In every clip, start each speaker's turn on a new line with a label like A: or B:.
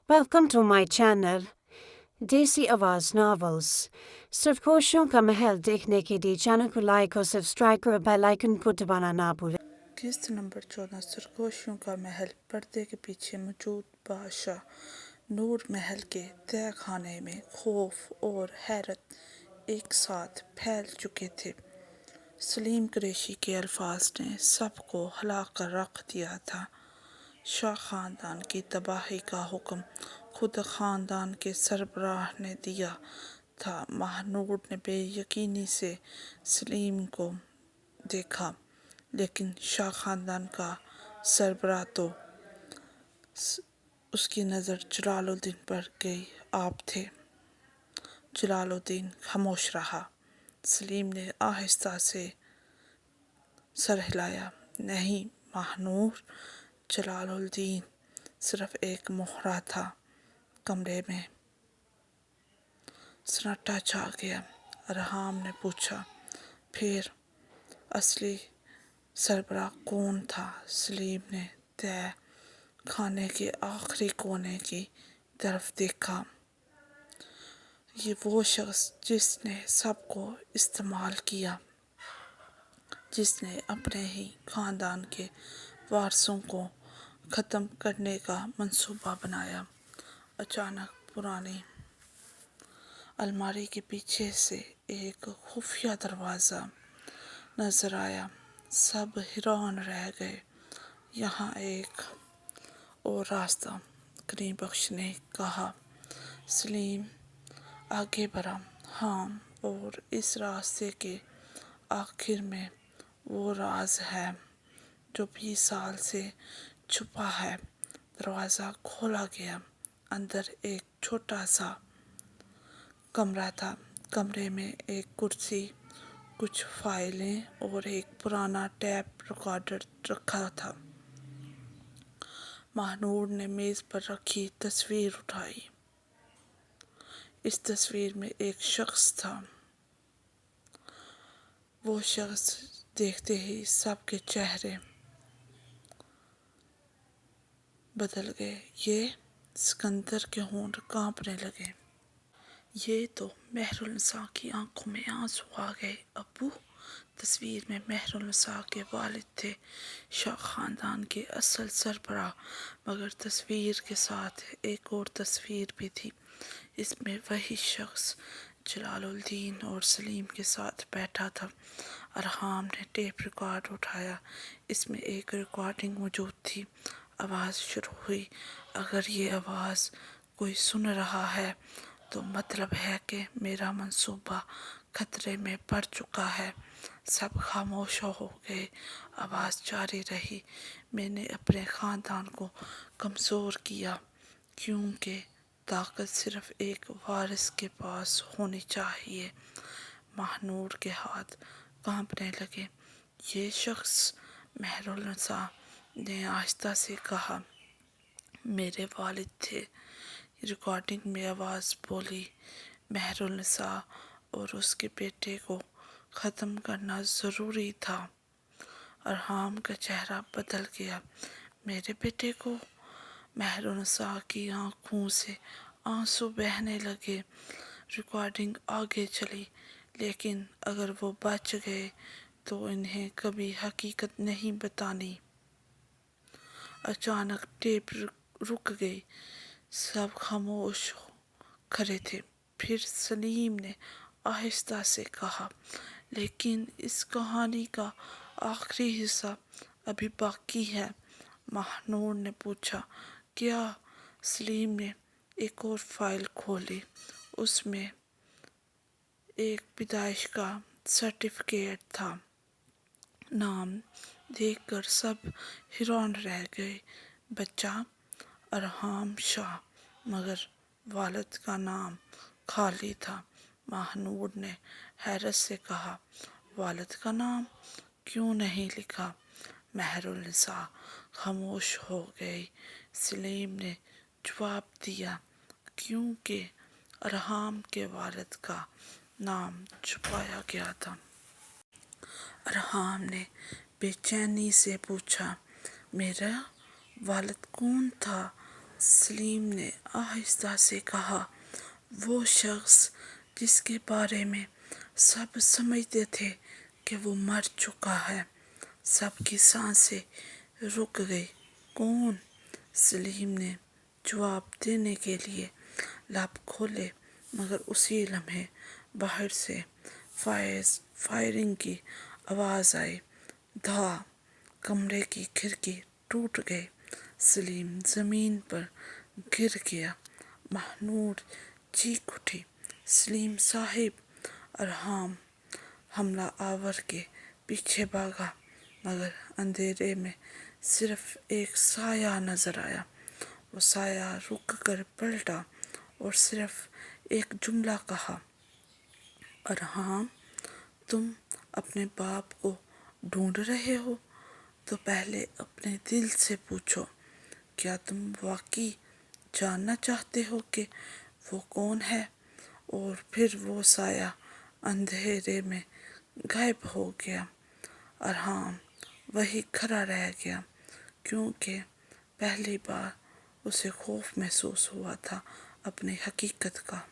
A: Welcome to my channel, देसी आवाज़ novels. सिर्फ कोशिशों का महल देखने के लिए चैनल को लाइक और सब्सक्राइब कर बेल आइकन को दबाना ना भूलें।
B: किस्त नंबर 14 सरगोशियों का महल। पर्दे के पीछे मौजूद बादशाह नूर महल के तय खाने में खौफ और हैरत एक साथ फैल चुके थे। सलीम कुरैशी के अल्फाज ने सबको हिला कर रख दिया था। शाह खानदान की तबाही का हुक्म खुद खानदान के सरबराह ने दिया था। महानूर ने बेयकीनी से सलीम को देखा, लेकिन शाह खानदान का सरबराह तो उसकी नज़र जलालुद्दीन पर गई। आप थे। जलालुद्दीन खामोश रहा। सलीम ने आहिस्ता से सर हिलाया। नहीं महानूर, जलालुद्दीन सिर्फ एक मोहरा था। कमरे में सन्नाटा छा गया। अरहाम ने पूछा, फिर असली सरबराह कौन था? सलीम ने तय खाने के आखिरी कोने की तरफ देखा। ये वो शख्स जिसने सबको इस्तेमाल किया, जिसने अपने ही खानदान के वारसों को ख़त्म करने का मंसूबा बनाया। अचानक पुरानी अलमारी के पीछे से एक खुफिया दरवाज़ा नज़र आया। सब हैरान रह गए। यहाँ एक और रास्ता, करीम बख्श ने कहा। सलीम आगे बढ़ा। हाँ, और इस रास्ते के आखिर में वो राज है जो 20 साल से छुपा है। दरवाज़ा खोला गया। अंदर एक छोटा सा कमरा था। कमरे में एक कुर्सी, कुछ फाइलें और एक पुराना टेप रिकॉर्डर रखा था। महानूर ने मेज़ पर रखी तस्वीर उठाई। इस तस्वीर में एक शख्स था। वो शख्स देखते ही सबके चेहरे बदल गए। ये सिकंदर के होंठ कांपने लगे। ये तो मेहरुन्निसा की आंखों में आंसू आ गए। अब्बू, तस्वीर में मेहरुन्निसा के वालिद थे, शाह खानदान के असल सरबराह। मगर तस्वीर के साथ एक और तस्वीर भी थी। इसमें वही शख्स जलालुद्दीन और सलीम के साथ बैठा था। अरहाम ने टेप रिकॉर्ड उठाया। इसमें एक रिकॉर्डिंग मौजूद थी। आवाज़ शुरू हुई। अगर ये आवाज़ कोई सुन रहा है तो मतलब है कि मेरा मंसूबा खतरे में पड़ चुका है। सब खामोश हो गए। आवाज़ जारी रही। मैंने अपने ख़ानदान को कमज़ोर किया, क्योंकि ताकत सिर्फ एक वारिस के पास होनी चाहिए। महानूर के हाथ कांपने लगे। ये शख्स, मेहरुन्निसा ने आहिस्ता से कहा, मेरे वालिद थे। रिकॉर्डिंग में आवाज़ बोली, मेहरुन्निसा और उसके बेटे को ख़त्म करना ज़रूरी था। अरहाम का चेहरा बदल गया। मेरे बेटे को? मेहरुन्निसा की आंखों से आंसू बहने लगे। रिकॉर्डिंग आगे चली, लेकिन अगर वो बच गए तो इन्हें कभी हकीकत नहीं बतानी। अचानक टेप रुक गई। सब खामोश खड़े थे। फिर सलीम ने आहिस्ता से कहा, लेकिन इस कहानी का आखिरी हिस्सा अभी बाकी है। महानूर ने पूछा, क्या? सलीम ने एक और फाइल खोली। उसमें एक पैदाइश का सर्टिफिकेट था। नाम देखकर सब हैरान रह गए। बच्चा अरहाम शाह, मगर वालिद का नाम खाली था। महानूर ने हैरत से कहा, वालिद का नाम क्यों नहीं लिखा? मेहरुन्निसा खामोश हो गई। सलीम ने जवाब दिया, क्योंकि अरहाम के वालिद का नाम छुपाया गया था। अरहाम ने बेचैनी से पूछा, मेरा वालिद कौन था? सलीम ने आहिस्ता से कहा, वो शख्स जिसके बारे में सब समझते थे कि वो मर चुका है। सबकी सांसें रुक गई। कौन? सलीम ने जवाब देने के लिए लब खोले, मगर उसी लम्हे बाहर से फायरिंग की आवाज़ आई। धा! कमरे की खिड़की टूट गई। सलीम ज़मीन पर गिर गया। महानूर चीख उठी, सलीम साहिब! अरहाम हमला आवर के पीछे भागा, मगर अंधेरे में सिर्फ एक साया नजर आया। वो साया रुक कर पलटा और सिर्फ एक जुमला कहा, अरहाम, तुम अपने बाप को ढूंढ रहे हो तो पहले अपने दिल से पूछो, क्या तुम वाकई जानना चाहते हो कि वो कौन है? और फिर वो साया अंधेरे में गायब हो गया। अरहाम वही खड़ा रह गया, क्योंकि पहली बार उसे खौफ महसूस हुआ था अपनी हकीकत का।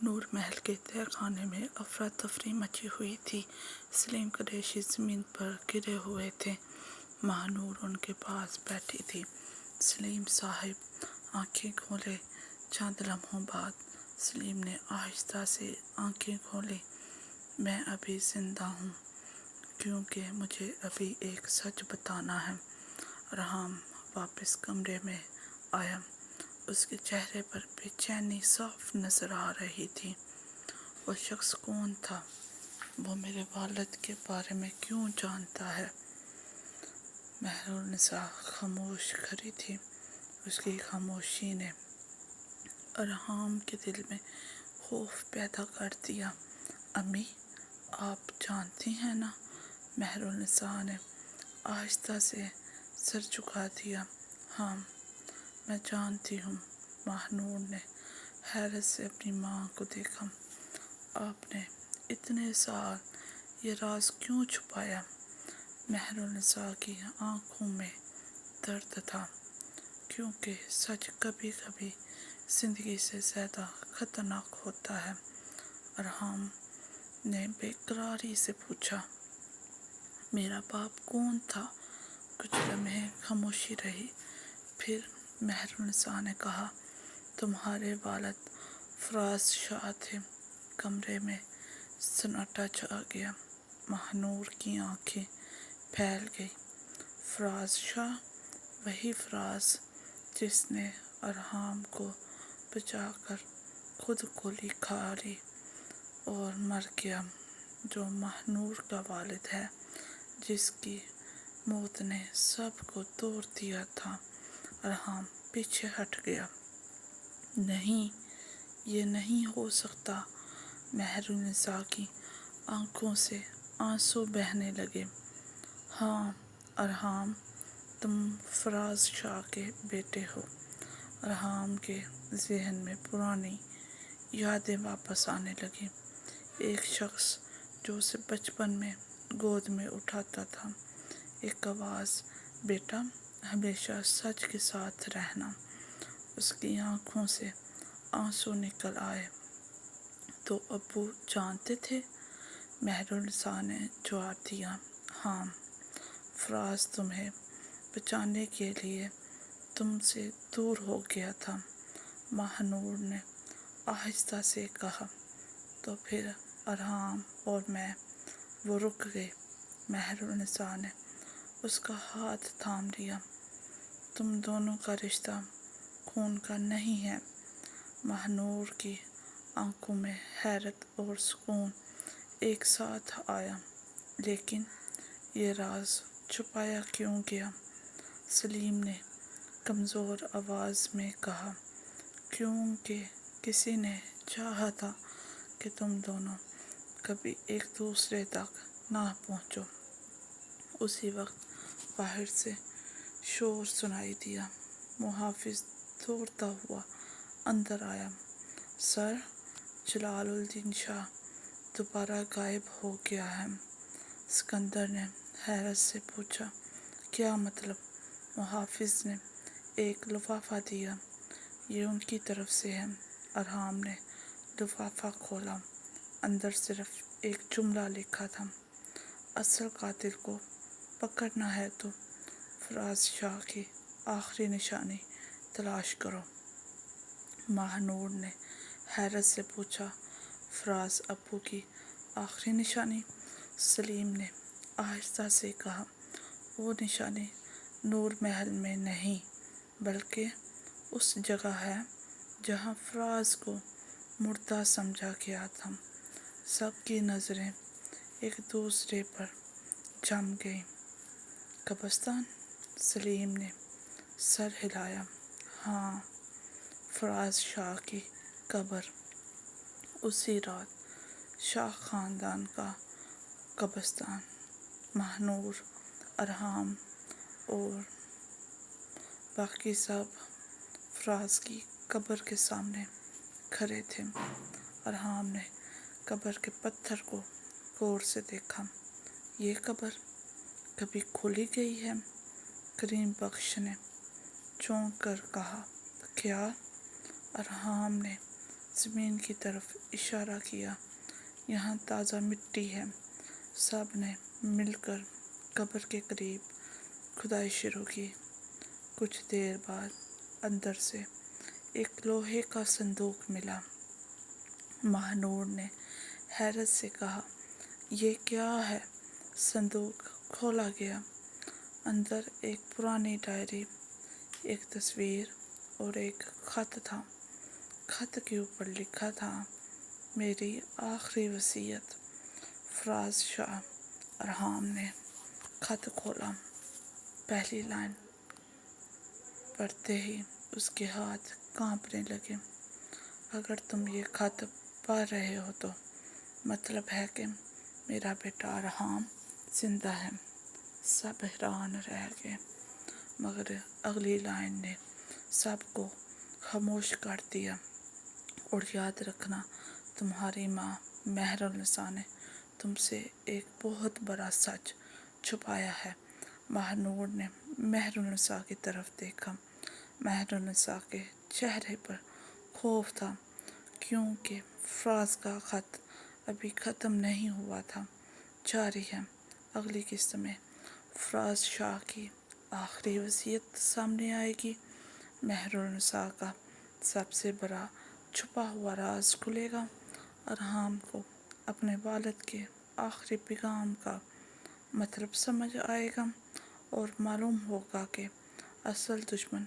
B: नूर महल के तय खाने में अफरा तफरी मची हुई थी। सलीम कुरैशी ज़मीन पर गिरे हुए थे। महानूर उनके पास बैठी थी। सलीम साहिब! आंखें खोले। चंद लम्हों बाद सलीम ने आहिस्ता से आंखें खोली। मैं अभी जिंदा हूँ, क्योंकि मुझे अभी एक सच बताना है। अरहाम वापस कमरे में आया। उसके चेहरे पर बेचैनी साफ नजर आ रही थी। वो शख्स कौन था? वो मेरे वालिद के बारे में क्यों जानता है? महरुन्निसा खामोश खड़ी थी। उसकी खामोशी ने अरहाम के दिल में खौफ पैदा कर दिया। अम्मी, आप जानती हैं ना? महरुन्निसा ने आहिस्ता से सर झुका दिया। हाँ, मैं जानती हूँ। महानूर ने हैरत से अपनी माँ को देखा। आपने इतने साल ये राज क्यों छुपाया? महरुन्निसा की आंखों में दर्द था, क्योंकि सच कभी कभी जिंदगी से ज़्यादा खतरनाक होता है। अरहाम ने बेकरारी से पूछा, मेरा बाप कौन था? कुछ लम्हे खामोशी रही। फिर महरुन्निसा ने कहा, तुम्हारे वालिद फराज शाह थे। कमरे में सन्नाटा छा गया। महानूर की आंखें फैल गई। फराज शाह? वही फराज जिसने अरहाम को बचाकर खुद गोली खा ली और मर गया, जो महानूर का वालिद है, जिसकी मौत ने सबको तोड़ दिया था। अरहाम पीछे हट गया। नहीं, ये नहीं हो सकता। महरुन्निसा की आंखों से आंसू बहने लगे। हाँ अरहाम, तुम फराज शाह के बेटे हो। अरहाम के जहन में पुरानी यादें वापस आने लगी। एक शख्स जो उसे बचपन में गोद में उठाता था। एक आवाज़, बेटा, हमेशा सच के साथ रहना। उसकी आंखों से आंसू निकल आए। तो अब्बू जानते थे? महरुन्निसा ने जवाब दिया, हाँ, फराज तुम्हें बचाने के लिए तुमसे दूर हो गया था। महानूर ने आहिस्ता से कहा। तो फिर अरहाम और मैं, वो रुक गए। महरुन्निसा ने उसका हाथ थाम लिया। तुम दोनों का रिश्ता खून का नहीं है। महानूर की आंखों में हैरत और सुकून एक साथ आया। लेकिन ये राज छुपाया क्यों गया? सलीम ने कमज़ोर आवाज़ में कहा, क्योंकि किसी ने चाहा था कि तुम दोनों कभी एक दूसरे तक ना पहुँचो। उसी वक्त बाहर से शोर सुनाई दिया। मुहाफिज दौड़ता हुआ अंदर आया। सर, जलालुद्दीन शाह दोबारा गायब हो गया है। सिकंदर ने हैरत से पूछा, क्या मतलब? मुहाफिज ने ایک لفافہ دیا، یہ ان کی طرف سے ہے۔ ارحام نے لفافہ کھولا، اندر صرف ایک جملہ لکھا تھا، اصل قاتل کو پکڑنا ہے تو فراز شاہ کی آخری نشانی تلاش کرو۔ ماہ نور نے حیرت سے پوچھا، فراز ابو کی آخری نشانی؟ سلیم نے آہستہ سے کہا، وہ نشانی نور محل میں نہیں بلکہ اس جگہ ہے جہاں فراز کو مردہ سمجھا گیا تھا۔ سب کی نظریں ایک دوسرے پر جم گئیں۔ قبرستان؟ سلیم نے سر ہلایا۔ ہاں، فراز شاہ کی قبر اسی رات شاہ خاندان کا قبرستان۔ ماہ نور، ارحام اور باقی سب فراز کی قبر کے سامنے کھڑے تھے۔ ارحام نے قبر کے پتھر کو غور سے دیکھا۔ یہ قبر کبھی کھولی گئی ہے؟ کریم بخش نے چونک کر کہا، کیا؟ ارحام نے زمین کی طرف اشارہ کیا۔ یہاں تازہ مٹی ہے۔ سب نے مل کر قبر کے قریب کھدائی شروع کی۔ کچھ دیر بعد اندر سے ایک لوہے کا صندوق ملا۔ ماہ نور نے حیرت سے کہا، یہ کیا ہے؟ صندوق کھولا گیا۔ اندر ایک پرانی ڈائری، ایک تصویر اور ایک خط تھا۔ خط کے اوپر لکھا تھا، میری آخری وصیت، فراز شاہ۔ ارحام نے خط کھولا۔ پہلی لائن پڑھتے ہی اس کے ہاتھ کانپنے لگے۔ اگر تم یہ خط پڑھ رہے ہو تو مطلب ہے کہ میرا بیٹا ارحام زندہ ہے۔ سب حیران رہ گئے، مگر اگلی لائن نے سب کو خاموش کر دیا۔ اور یاد رکھنا، تمہاری ماں مہر النساء نے تم سے ایک بہت بڑا سچ چھپایا ہے۔ ماہ نور نے مہر النساء کی طرف دیکھا۔ مہر النساء کے چہرے پر خوف تھا، کیونکہ فراز کا خط ابھی ختم نہیں ہوا تھا، جاری ہے۔ اگلی قسط میں فراز شاہ کی آخری وصیت سامنے آئے گی۔ مہر النساء کا سب سے بڑا چھپا ہوا راز کھلے گا۔ ارحام کو اپنے والد کے آخری پیغام کا مطلب سمجھ آئے گا، اور معلوم ہوگا کہ اصل دشمن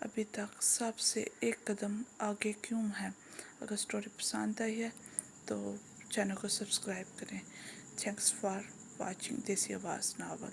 B: ابھی تک سب سے ایک قدم آگے کیوں ہے۔ اگر سٹوری پسند آئی ہے تو چینل کو سبسکرائب کریں۔ تھینکس فار واچنگ دیسی آواز ناول۔